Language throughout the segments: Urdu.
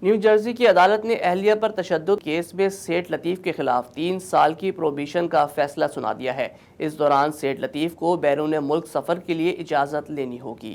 نیو جرسی کی عدالت نے اہلیہ پر تشدد کیس میں سیٹھ لطیف کے خلاف 3 سال کی پروبیشن کا فیصلہ سنا دیا ہے۔ اس دوران سیٹھ لطیف کو بیرون ملک سفر کے لیے اجازت لینی ہوگی۔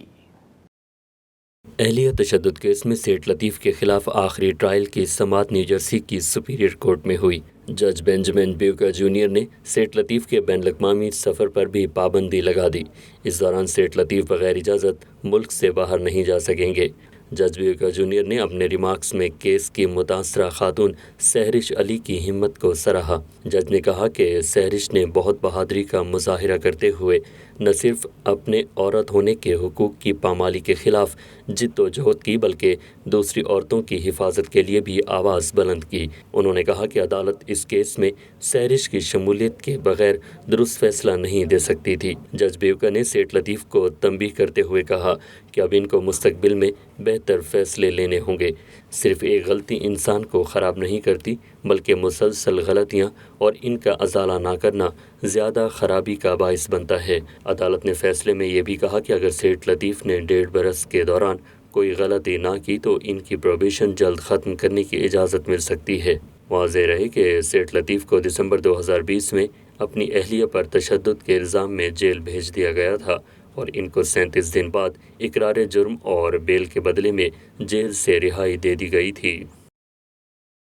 اہلیہ تشدد کیس میں سیٹھ لطیف کے خلاف آخری ٹرائل کی سماعت نیو جرسی کی سپیریئر کورٹ میں ہوئی۔ جج بینجمن بیوکر جونیئر نے سیٹھ لطیف کے بین الاقوامی سفر پر بھی پابندی لگا دی۔ اس دوران سیٹھ لطیف بغیر اجازت ملک سے باہر نہیں جا سکیں گے۔ جج بیوکر جونیئر نے اپنے ریمارکس میں کیس کی متاثرہ خاتون سہرش علی کی ہمت کو سراہا۔ جج نے کہا کہ سہرش نے بہت بہادری کا مظاہرہ کرتے ہوئے نہ صرف اپنے عورت ہونے کے حقوق کی پامالی کے خلاف جد و جہد کی بلکہ دوسری عورتوں کی حفاظت کے لیے بھی آواز بلند کی۔ انہوں نے کہا کہ عدالت اس کیس میں سہرش کی شمولیت کے بغیر درست فیصلہ نہیں دے سکتی تھی۔ جج بیوکر نے سیٹھ لطیف کو تنبیہ کرتے ہوئے کہا کہ اب ان کو مستقبل میں بہتر فیصلے لینے ہوں گے۔ صرف ایک غلطی انسان کو خراب نہیں کرتی بلکہ مسلسل غلطیاں اور ان کا ازالہ نہ کرنا زیادہ خرابی کا باعث بنتا ہے۔ عدالت نے فیصلے میں یہ بھی کہا کہ اگر سیٹھ لطیف نے 1.5 برس کے دوران کوئی غلطی نہ کی تو ان کی پروبیشن جلد ختم کرنے کی اجازت مل سکتی ہے۔ واضح رہے کہ سیٹھ لطیف کو دسمبر 2020 میں اپنی اہلیہ پر تشدد کے الزام میں جیل بھیج دیا گیا تھا اور ان کو 37 دن بعد اقرار جرم اور بیل کے بدلے میں جیل سے رہائی دے دی گئی تھی۔